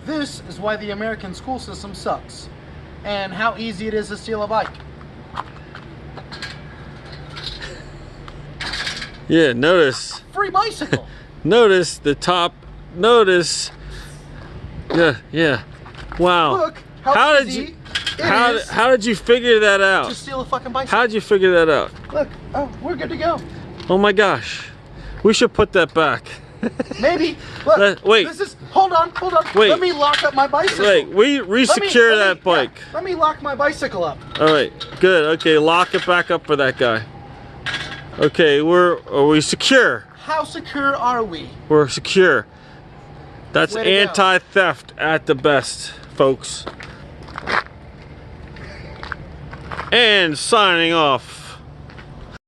This is why the American school system sucks, and how easy it is to steal a bike. Yeah, notice. Free bicycle. Notice the top. Notice. Yeah. Wow. Look how easy it is how did you figure that out? to steal a fucking bicycle. How did you figure that out? Look, oh, we're good to go. Oh my gosh. We should put that back. Maybe. Look, wait. This is. Hold on. Wait. Let me lock up my bicycle. Wait, we re-secure that bike. Yeah, let me lock my bicycle up. All right, good. Okay, lock it back up for that guy. Okay, are we secure? How secure are we? We're secure. That's Way to go. anti-theft at the best, folks. And signing off.